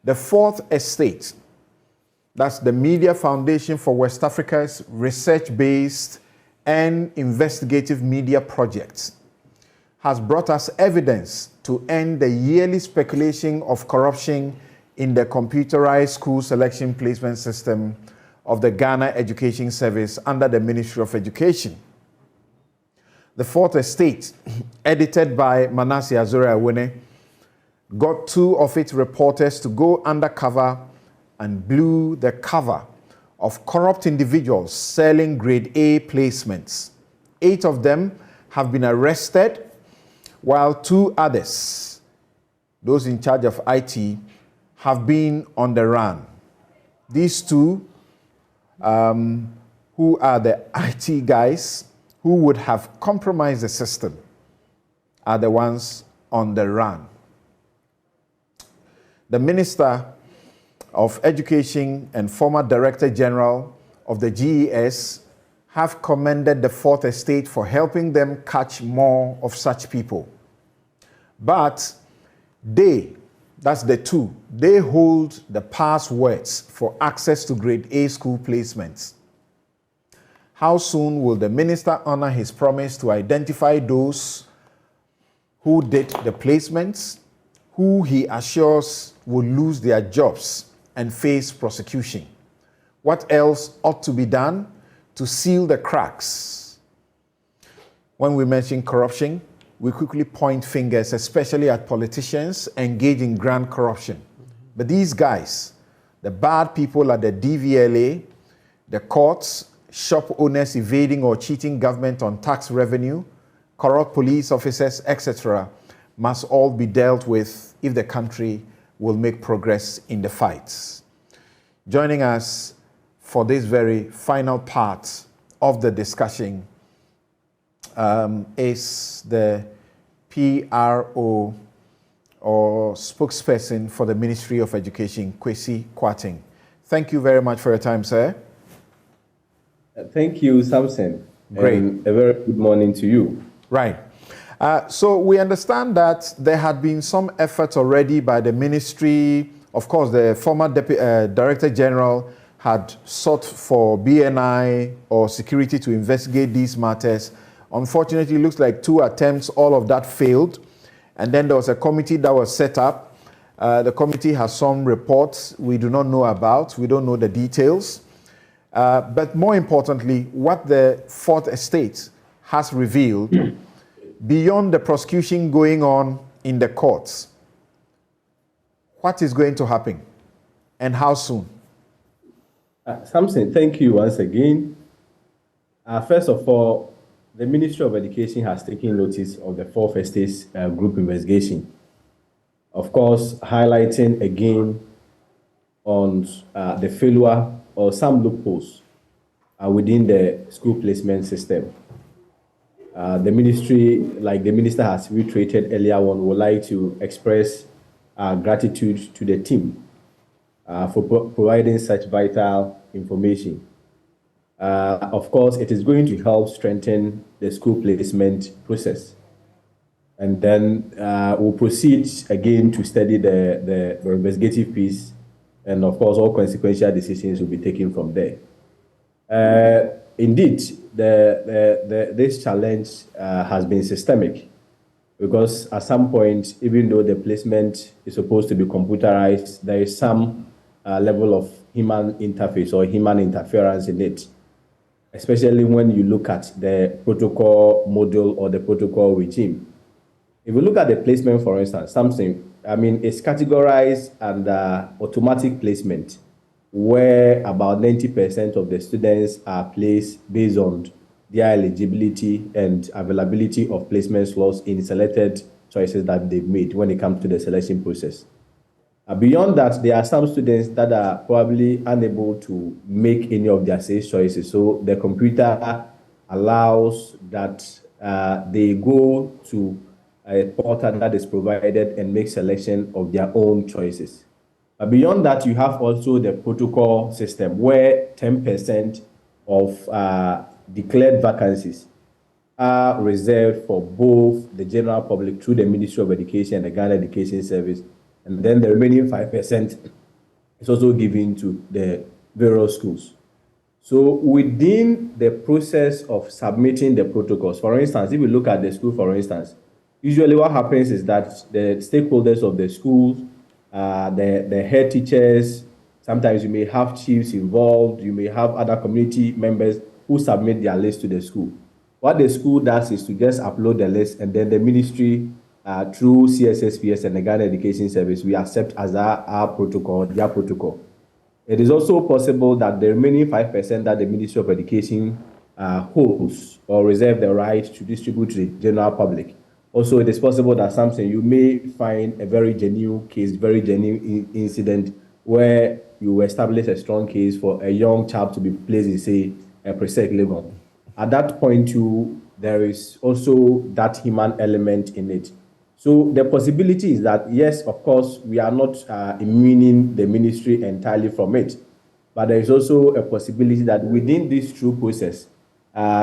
The Fourth Estate, that's the Media Foundation for West Africa's research-based and investigative media projects, has brought us evidence to end the yearly speculation of corruption in the computerized school selection placement system of the Ghana Education Service under the Ministry of Education. The Fourth Estate, edited by Manasseh Azure-Awene, got two of its reporters to go undercover and blew the cover of corrupt individuals selling grade A placements. 8 of them have been arrested, while 2 others, those in charge of IT, have been on the run. These 2, who are the IT guys who would have compromised the system, are the ones on the run. The Minister of Education and former Director General of the GES have commended the Fourth Estate for helping them catch more of such people. But they, that's the 2, they hold the passwords for access to grade A school placements. How soon will the minister honor his promise to identify those who did the placements, who he assures will lose their jobs and face prosecution? What else ought to be done to seal the cracks? When we mention corruption, we quickly point fingers, especially at politicians engaged in grand corruption. But these guys, the bad people at the DVLA, the courts, shop owners evading or cheating government on tax revenue, corrupt police officers, etc., must all be dealt with if the country will make progress in the fights. Joining us for this very final part of the discussion is the PRO or spokesperson for the Ministry of Education, Kwesi Kwarteng. Thank you very much for your time, sir. Thank you, Samson. Great. And a very good morning to you. Right. So we understand that there had been some efforts already by the ministry. Of course, the former Director General had sought for BNI or security to investigate these matters. Unfortunately, it looks like 2 attempts, all of that failed. And then there was a committee that was set up. The committee has some reports we do not know about. We don't know the details. But more importantly, what the Fourth Estate has revealed, beyond the prosecution going on in the courts, what is going to happen and how soon? Samson, thank you once again. First of all, the Ministry of Education has taken notice of the Fourth Estate's group investigation. Of course, highlighting again on the failure or some loopholes within the school placement system. The ministry, like the minister has reiterated earlier on, would like to express gratitude to the team for providing such vital information. Of course, it is going to help strengthen the school placement process. And then we'll proceed again to study the investigative piece, and of course, all consequential decisions will be taken from there. Indeed, this challenge has been systemic, because at some point, even though the placement is supposed to be computerized, there is some level of human interface or human interference in it, especially when you look at the protocol module or the protocol regime. If you look at the placement, for instance, it's categorized under automatic placement, where about 90% of the students are placed based on their eligibility and availability of placement slots in selected choices that they've made when it comes to the selection process. Beyond that, there are some students that are probably unable to make any of their 6 choices. So the computer allows that they go to a portal that is provided and make selection of their own choices. Beyond that, you have also the protocol system, where 10% of declared vacancies are reserved for both the general public through the Ministry of Education and the Ghana Education Service, And then the remaining 5% is also given to the various schools. So within the process of submitting the protocols, for instance, if you look at the school, for instance, usually what happens is that the stakeholders of the schools, the head teachers, sometimes you may have chiefs involved, you may have other community members who submit their list to the school. What the school does is to just upload the list, and then the ministry, through CSSPS and the Ghana Education Service, we accept as our protocol, their protocol. It is also possible that the remaining 5% that the Ministry of Education holds or reserve the right to distribute to the general public. Also, it is possible that something you may find a very genuine case, very genuine incident where you establish a strong case for a young child to be placed in, say, a pre-sec level. At that point, too, there is also that human element in it. So the possibility is that, yes, of course, we are not immuning the ministry entirely from it, but there is also a possibility that within this true process,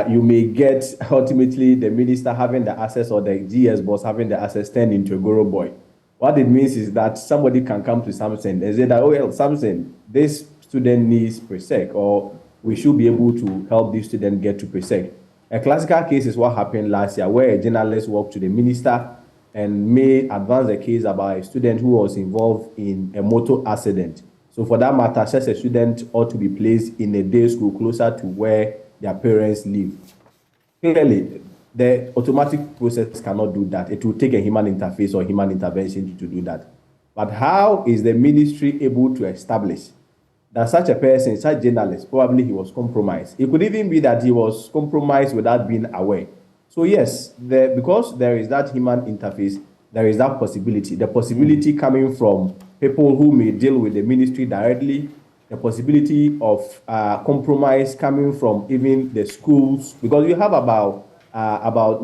you may get ultimately the minister having the access or the GS boss having the access turned into a Goro boy. What it means is that somebody can come to Samson and say that, oh, well, Samson, this student needs pre-sec, or we should be able to help this student get to pre-sec. A classical case is what happened last year, where a journalist walked to the minister and may advance a case about a student who was involved in a motor accident. So for that matter, such a student ought to be placed in a day school closer to where their parents live. Clearly, the automatic process cannot do that. It will take a human interface or human intervention to do that. But how is the ministry able to establish that such a person, such a journalist, probably he was compromised? It could even be that he was compromised without being aware. So yes, because there is that human interface, there is that possibility. The possibility coming from people who may deal with the ministry directly, the possibility of compromise coming from even the schools, because you have about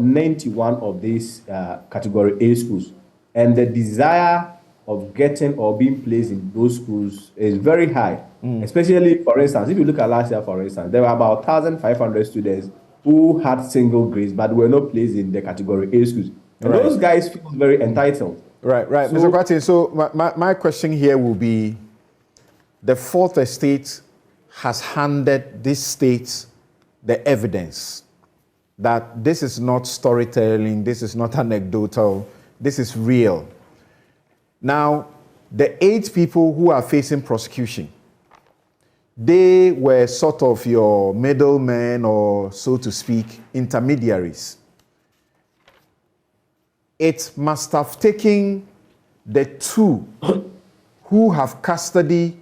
91 of these category A schools, and the desire of getting or being placed in those schools is very high. Especially, for instance, if you look at last year, for instance, there were about 1,500 students who had single grades but were not placed in the category A schools. And those guys feel very entitled. Right. So, Mr. Kwati, so my question here will be, the Fourth Estate has handed these states the evidence that this is not storytelling, this is not anecdotal, this is real. Now, the 8 people who are facing prosecution, they were sort of your middlemen, or so to speak, intermediaries. It must have taken the 2 who have custody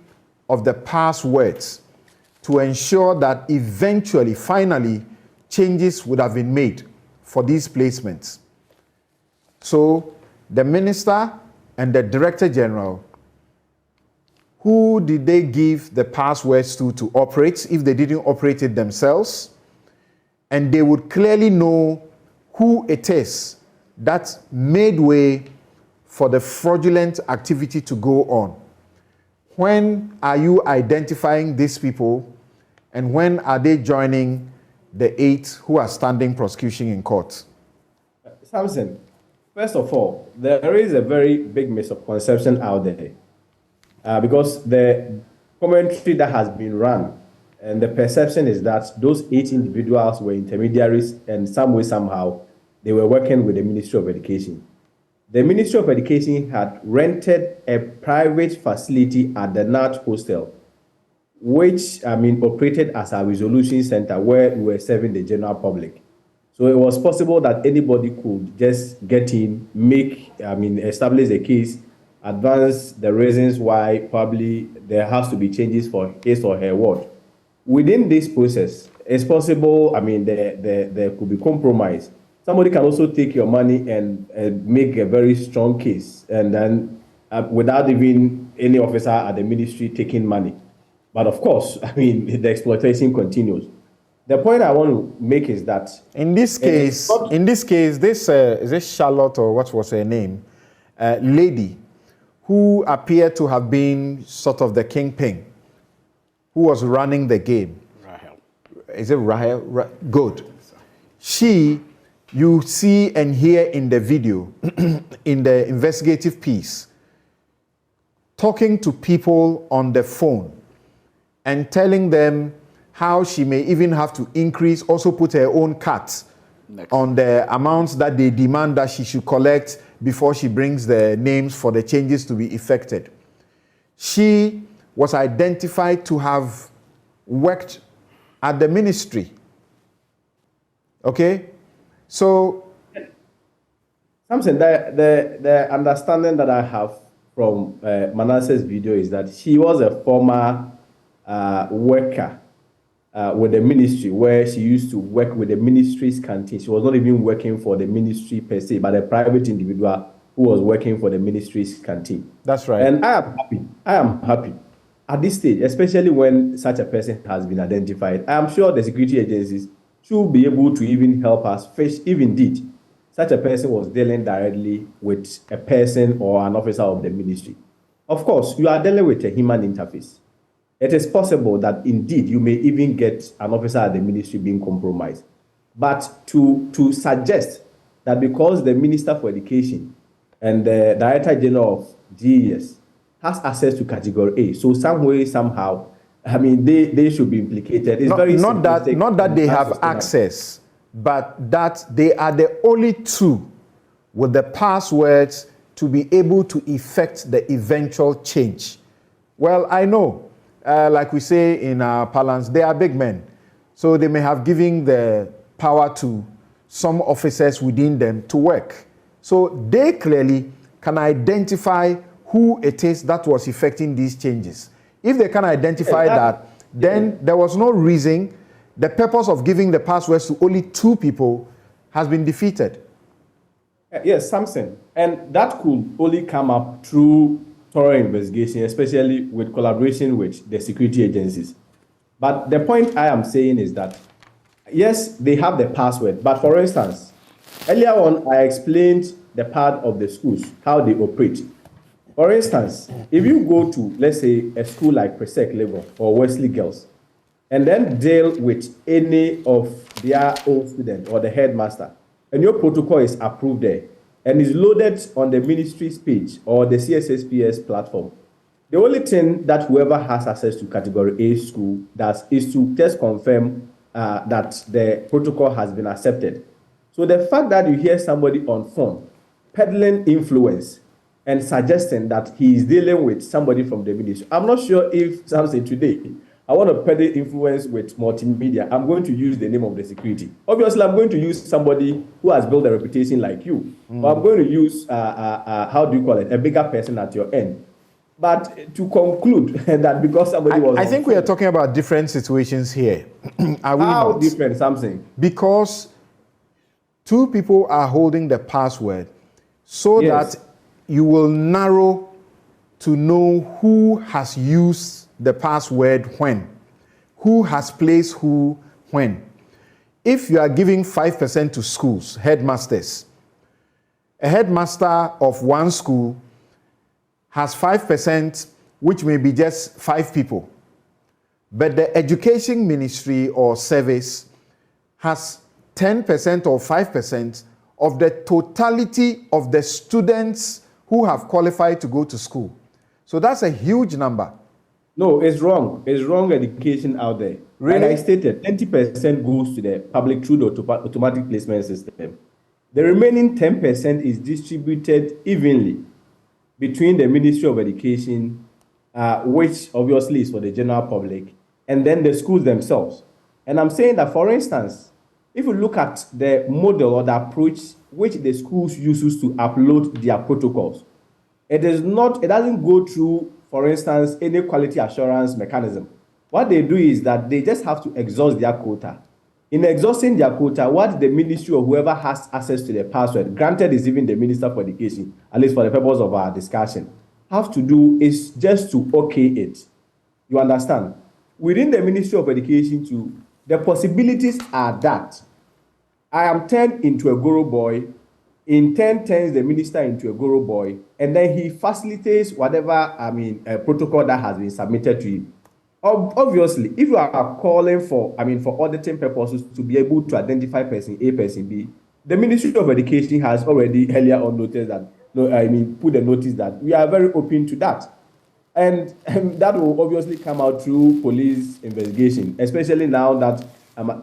of the passwords to ensure that eventually, finally, changes would have been made for these placements. So the minister and the director general, who did they give the passwords to operate if they didn't operate it themselves? And they would clearly know who it is that made way for the fraudulent activity to go on. When are you identifying these people, and when are they joining the 8 who are standing prosecution in court? Samson, first of all, there is a very big misconception out there. Because the commentary that has been run, and the perception is that those 8 individuals were intermediaries, and some way, somehow, they were working with the Ministry of Education. The Ministry of Education had rented a private facility at the Nat Hostel, which, operated as a resolution center where we were serving the general public. So it was possible that anybody could just get in, establish a case, advance the reasons why probably there has to be changes for his or her ward. Within this process, it's possible, there could be compromise. Somebody can also take your money and make a very strong case, and then without even any officer at the ministry taking money. But of course, the exploitation continues. The point I want to make is that in this case, this Charlotte, or what was her name, lady, who appeared to have been sort of the kingpin, who was running the game. Rahel. Is it Rahel? Good. She, you see and hear in the video, in the investigative piece, talking to people on the phone and telling them how she may even have to increase, also put her own cut on the amounts that they demand that she should collect before she brings the names for the changes to be effected. She was identified to have worked at the ministry. Okay? So, Samson, the understanding that I have from Manasseh's video is that she was a former worker with the ministry, where she used to work with the ministry's canteen. She was not even working for the ministry per se, but a private individual who was working for the ministry's canteen. That's right. And I am happy. I am happy. At this stage, especially when such a person has been identified, I am sure the security agencies should be able to even help us fish if indeed such a person was dealing directly with a person or an officer of the ministry. Of course, you are dealing with a human interface. It is possible that indeed you may even get an officer at the ministry being compromised. But to suggest that because the Minister for Education and the Director General of GES has access to Category A, so some way, somehow, I mean, they should be implicated. It's not that they have access, but that they are the only two with the passwords to be able to effect the eventual change. Well, I know. Like we say in our parlance, they are big men. So they may have given the power to some officers within them to work. So they clearly can identify who it is that was effecting these changes. If they can identify that, then there was no reason. The purpose of giving the passwords to only two people has been defeated. Yes, Samson. And that could only come up through thorough investigation, especially with collaboration with the security agencies. But the point I am saying is that, yes, they have the password. But for instance, earlier on, I explained the part of the schools, how they operate. For instance, if you go to, let's say, a school like Presec Level or Wesley Girls, and then deal with any of their own student or the headmaster, and your protocol is approved there, and is loaded on the ministry's page or the CSSPS platform, the only thing that whoever has access to Category A school does is to just confirm that the protocol has been accepted. So the fact that you hear somebody on phone peddling influence and suggesting that he is dealing with somebody from the ministry, I'm not sure if something today, I want to peddle influence with multimedia, I'm going to use the name of the security. Obviously, I'm going to use somebody who has built a reputation like you. But I'm going to use, how do you call it, a bigger person at your end. But to conclude that because somebody was... I think we are talking about different situations here. Are we how not? different, something? Because two people are holding the password so Yes. that you will narrow to know who has used the password when, who has placed who when. If you are giving 5% to schools, headmasters, a headmaster of one school has 5%, which may be just 5 people. But the education ministry or service has 10% or 5% of the totality of the students who have qualified to go to school. So that's a huge number. No, it's wrong. It's wrong education out there. Really? Like I stated, 20% goes to the public through the automatic placement system. The remaining 10% is distributed evenly between the Ministry of Education, which obviously is for the general public, and then the schools themselves. And I'm saying that, for instance, if you look at the model or the approach which the schools uses to upload their protocols, it doesn't go through, for instance, any quality assurance mechanism. What they do is that they just have to exhaust their quota. In exhausting their quota, what the ministry or whoever has access to the password, granted is even the Minister for Education, at least for the purpose of our discussion, have to do is just to okay it. You understand? Within the Ministry of Education too, the possibilities are that I am turned into a Goro boy, in 10 turns the minister into a Goro boy, and then he facilitates whatever, protocol that has been submitted to him. Obviously, if you are calling for auditing purposes to be able to identify person A, person B, the Ministry of Education has already earlier on noticed that, put a notice that we are very open to that. And that will obviously come out through police investigation, especially now that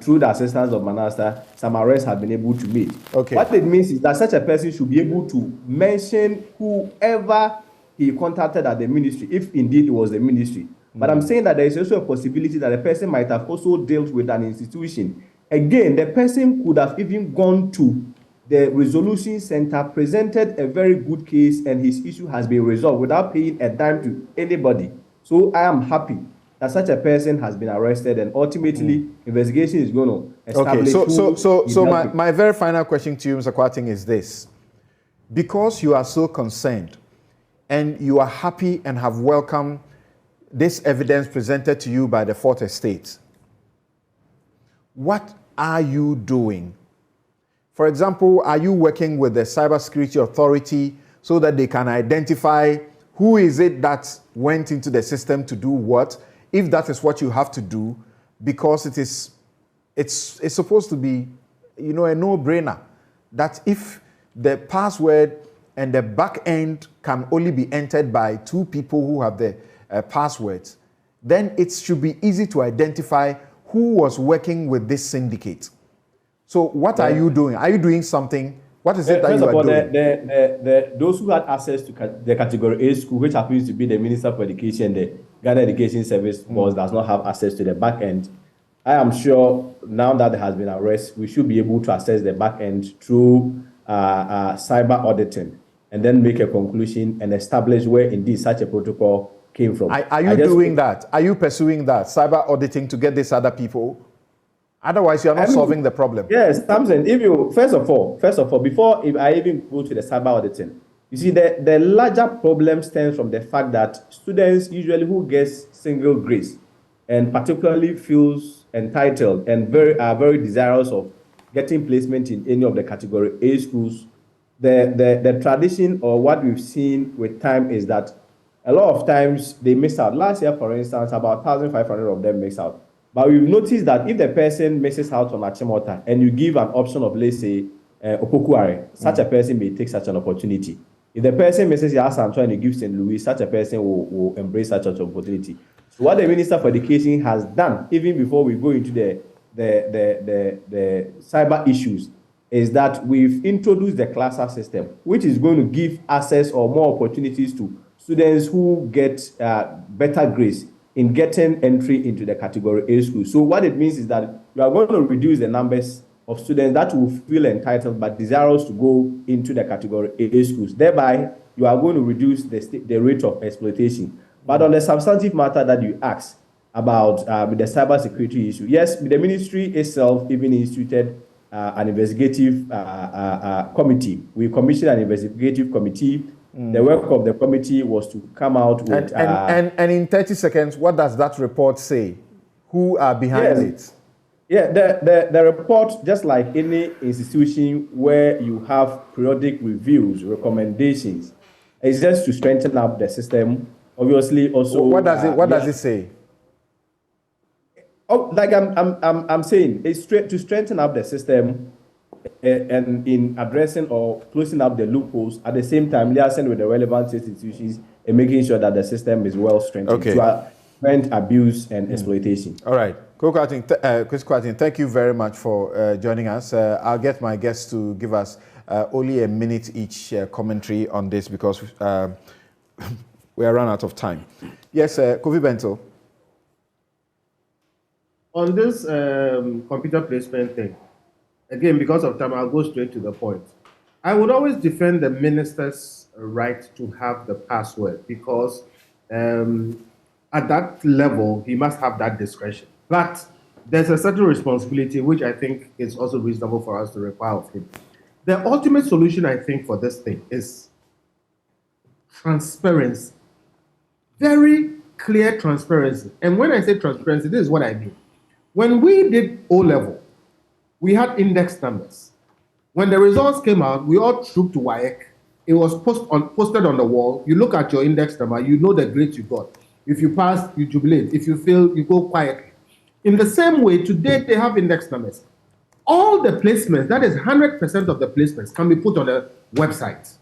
through the assistance of Manasta, some arrests have been able to make. Okay. What it means is that such a person should be able to mention whoever he contacted at the ministry, if indeed it was the ministry. But I'm saying that there is also a possibility that the person might have also dealt with an institution. Again, the person could have even gone to the resolution center, presented a very good case, and his issue has been resolved without paying a dime to anybody. So I am happy that such a person has been arrested, and ultimately investigation is going to establish. Okay, so my very final question to you, Mr. Kwarteng, is this. Because you are so concerned and you are happy and have welcomed this evidence presented to you by the Fourth Estate, what are you doing? For example, are you working with the Cybersecurity Authority so that they can identify who is it that went into the system to do what, if that is what you have to do, because it's supposed to be, a no-brainer that if the password and the back end can only be entered by two people who have the passwords, then it should be easy to identify who was working with this syndicate. So what are you doing? Are you doing something? What is it that you are doing? Those who had access to the Category A school, which happens to be the Minister for Education, the Ghana Education Service Board does not have access to the back end. I am sure now that there has been arrest, we should be able to access the back end through cyber auditing, and then make a conclusion and establish where indeed such a protocol came from. Are you doing that? Are you pursuing that, cyber auditing, to get these other people? Otherwise, you are not solving the problem. Yes, Thompson, if you, first of all, before I even go to the cyber auditing, you see, the larger problem stems from the fact that students usually who get single grades and particularly feels entitled and are very desirous of getting placement in any of the Category A schools, the tradition or what we've seen with time is that a lot of times they miss out. Last year, for instance, about 1,500 of them miss out. But we've noticed that if the person misses out on Achimota and you give an option of, let's say, Opokuare, such a person may take such an opportunity. If the person misses Yasanto and you give St. Louis, such a person will embrace such an opportunity. So what the Minister for Education has done, even before we go into the cyber issues, is that we've introduced the cluster system, which is going to give access or more opportunities to students who get better grades in getting entry into the Category A school. So what it means is that you are going to reduce the numbers of students that will feel entitled but desirous to go into the Category A schools. Thereby, you are going to reduce the rate of exploitation. But on the substantive matter that you asked about the cybersecurity issue, yes, the ministry itself even instituted an investigative committee. We commissioned an investigative committee. The work of the committee was to come out with... And in 30 seconds, what does that report say? Who are behind it? Yeah, the report, just like any institution where you have periodic reviews, recommendations, is just to strengthen up the system. Obviously, also... What does it say? Oh, like I'm saying, it's to strengthen up the system, and in addressing or closing up the loopholes, at the same time liaising with the relevant institutions and making sure that the system is well strengthened to prevent abuse and exploitation. All right. Chris Kwarteng, thank you very much for joining us. I'll get my guests to give us only a minute each commentary on this because we are run out of time. Yes, Kofi Bento. On this computer placement thing, again, because of time, I'll go straight to the point. I would always defend the minister's right to have the password because at that level, he must have that discretion. But there's a certain responsibility, which I think is also reasonable for us to require of him. The ultimate solution, I think, for this thing is transparency. Very clear transparency. And when I say transparency, this is what I mean. When we did O-level, we had index numbers. When the results came out, we all trooped to WAEC. It was posted on the wall. You look at your index number, you know the grades you got. If you pass, you jubilate. If you fail, you go quietly. In the same way, today they have index numbers. All the placements, that is 100% of the placements, can be put on a website.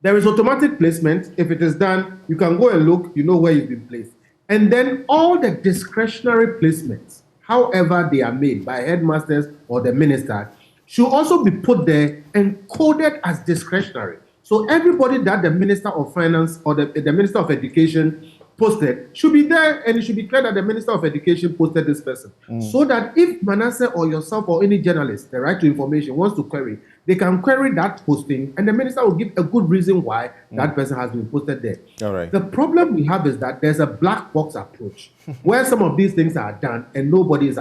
There is automatic placement. If it is done, you can go and look, you know where you've been placed. And then all the discretionary placements, however they are made by headmasters or the minister, should also be put there and coded as discretionary. So everybody that the Minister of Finance or the Minister of Education posted should be there, and it should be clear that the Minister of Education posted this person. So that if Manasseh or yourself or any journalist, the right to information, wants to query, they can query that posting, and the minister will give a good reason why that person has been posted there. All right. The problem we have is that there's a black box approach where some of these things are done and nobody is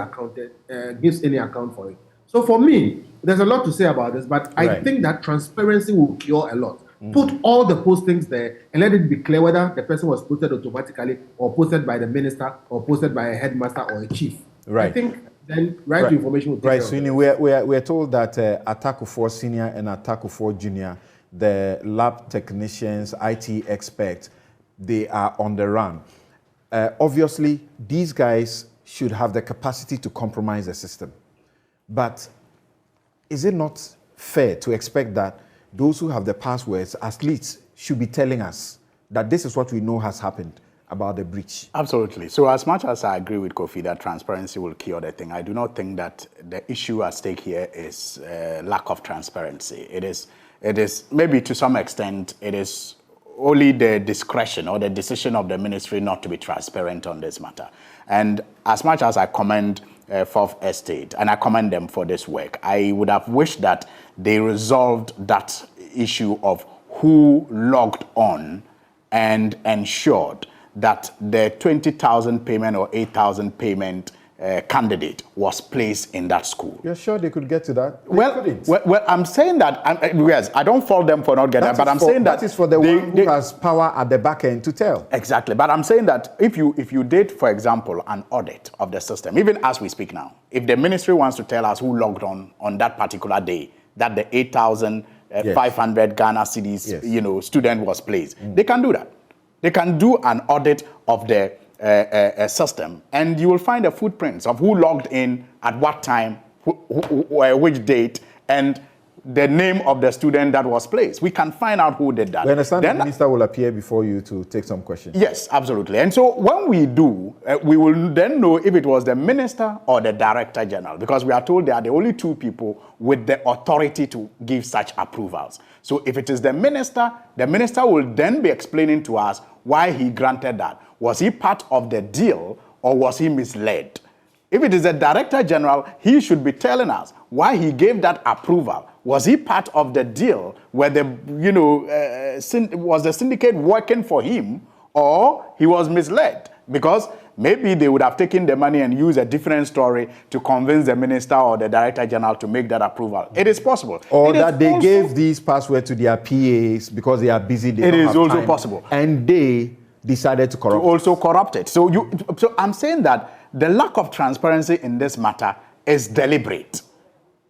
gives any account for it. So for me, there's a lot to say about this, but I think that transparency will cure a lot. Put all the postings there and let it be clear whether the person was posted automatically or posted by the minister or posted by a headmaster or a chief. Right. I think then right to information will take care of it. So we're told that Ataku4 Senior and Ataku4 Junior, the lab technicians, IT experts, they are on the run. Obviously, these guys should have the capacity to compromise the system. But is it not fair to expect that those who have the passwords at least should be telling us that this is what we know has happened about the breach? Absolutely. So as much as I agree with Kofi that transparency will cure the thing, I do not think that the issue at stake here is lack of transparency. It is maybe to some extent, it is only the discretion or the decision of the ministry not to be transparent on this matter. And as much as I commend Fourth Estate, and I commend them for this work, I would have wished that they resolved that issue of who logged on and ensured that the 20,000 payment or 8,000 payment candidate was placed in that school. You're sure they could get to that? Well, I'm saying that, yes, I don't fault them for not getting that, but I'm saying that is for the one who has power at the back end to tell. Exactly, but I'm saying that if you did, for example, an audit of the system, even as we speak now, if the ministry wants to tell us who logged on that particular day, that the 8,500 Ghana cedis, student was placed, they can do that. They can do an audit of the system, and you will find the footprints of who logged in at what time, which date, and the name of the student that was placed. We can find out who did that. We understand the minister will appear before you to take some questions. Yes, absolutely. And so when we do, we will then know if it was the minister or the director general, because we are told they are the only two people with the authority to give such approvals. So if it is the minister will then be explaining to us why he granted that. Was he part of the deal or was he misled? If it is the director general, he should be telling us why he gave that approval. Was he part of the deal where was the syndicate working for him, or he was misled? Because maybe they would have taken the money and used a different story to convince the minister or the director general to make that approval. It is possible. Or that they gave these passwords to their PAs because they are busy. It is also possible. And they decided to corrupt. Also corrupt it. So I'm saying that the lack of transparency in this matter is deliberate.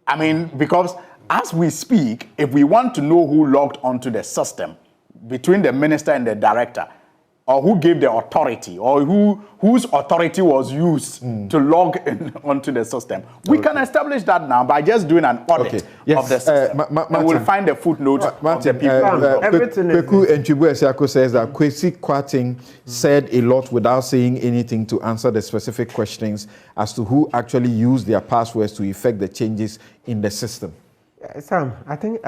I mean, because as we speak, if we want to know who logged onto the system between the minister and the director, or who gave the authority, or whose authority was used to log in onto the system, we can establish that now by just doing an audit of the system. And we'll find the footnote of the people. Kweku Nchibu Esiako says that Kwesi Kwating said a lot without saying anything to answer the specific questions as to who actually used their passwords to effect the changes in the system. Sam, I think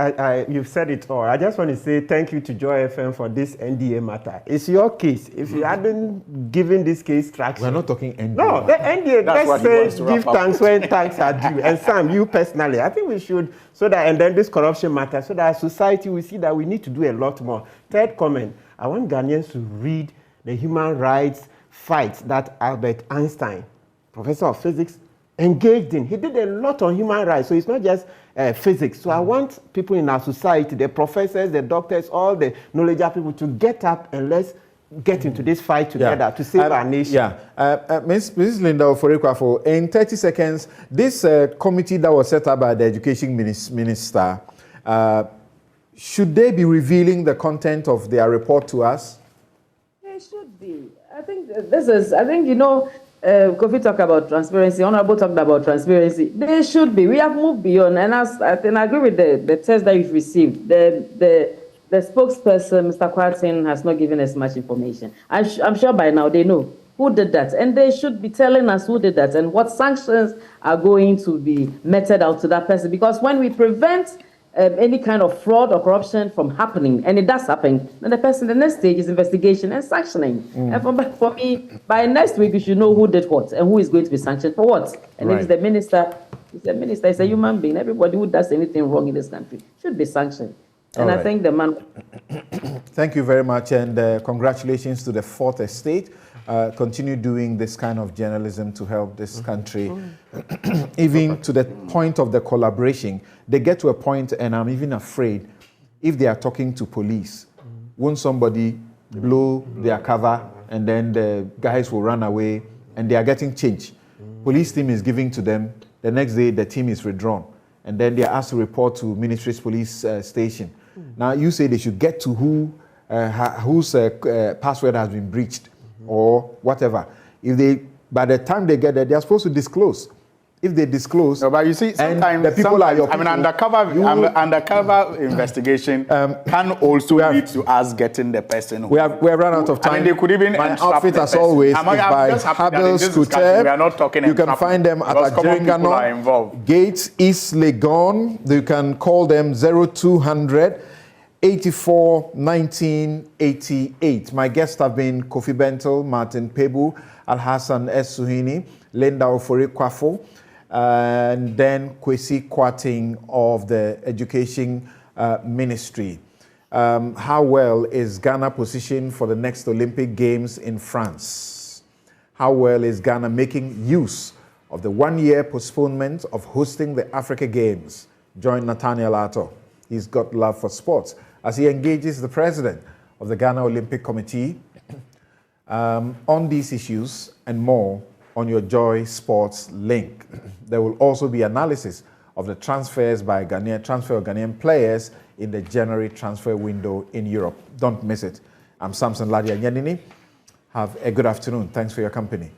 you've said it all. I just want to say thank you to Joy FM for this NDA matter. It's your case. If you hadn't given this case traction... We're not talking NDA. No, the NDA, let's say give thanks when thanks are due. And Sam, you personally, I think we should, and then this corruption matter, so that society will see that we need to do a lot more. Third comment, I want Ghanaians to read the human rights fight that Albert Einstein, professor of physics, engaged in. He did a lot on human rights, so it's not just physics. So I want people in our society, the professors, the doctors, all the knowledgeable people to get up and let's get into this fight together to save our nation. Mrs. Linda Oforekwafo, in 30 seconds, this committee that was set up by the education minister, should they be revealing the content of their report to us? They should be. I think Kofi talked about transparency, Honorable talked about transparency. They should be. We have moved beyond, and I agree with the test that you've received. The the spokesperson, Mr. Kwartin, has not given us much information. I'm sure by now they know who did that, and they should be telling us who did that and what sanctions are going to be meted out to that person. Because when we prevent any kind of fraud or corruption from happening, and it does happen, then the next stage is investigation and sanctioning. And for me, by next week, we should know who did what and who is going to be sanctioned for what. And if it's the minister, it's a human being. Everybody who does anything wrong in this country should be sanctioned. And I think the man... Thank you very much, and congratulations to the Fourth Estate. Continue doing this kind of journalism to help this country, even to the point of the collaboration. They get to a point, and I'm even afraid, if they are talking to police, won't somebody blow their cover, and then the guys will run away, and they are getting change. Police team is giving to them. The next day, the team is withdrawn, and then they are asked to report to Ministry's police station. Now, you say they should get to whose password has been breached or whatever. If they, by the time they get there, they are supposed to disclose. If they disclose, no, but you see, sometimes the people are your people, undercover investigation can also lead to us getting the person. We have run out of time. I mean, they could even my outfit, as always, is by Habel Scooter. We are not talking. You can find them at Ajiringano, Gates, East Legon. You can call them 0200 84 19 88. My guests have been Kofi Bentel, Martin Pebu, Alhassan S. Suhini, Linda Ofori Kwafo, and then Kwesi Kwarting of the Education Ministry. How well is Ghana positioned for the next Olympic Games in France? How well is Ghana making use of the one-year postponement of hosting the Africa Games? Join Nathaniel Atto. He's got love for sports as he engages the president of the Ghana Olympic Committee on these issues and more on your Joy Sports link. There will also be analysis of the transfers by transfer of Ghanaian players in the January transfer window in Europe. Don't miss it. I'm Samson Ladia Nyanini. Have a good afternoon. Thanks for your company.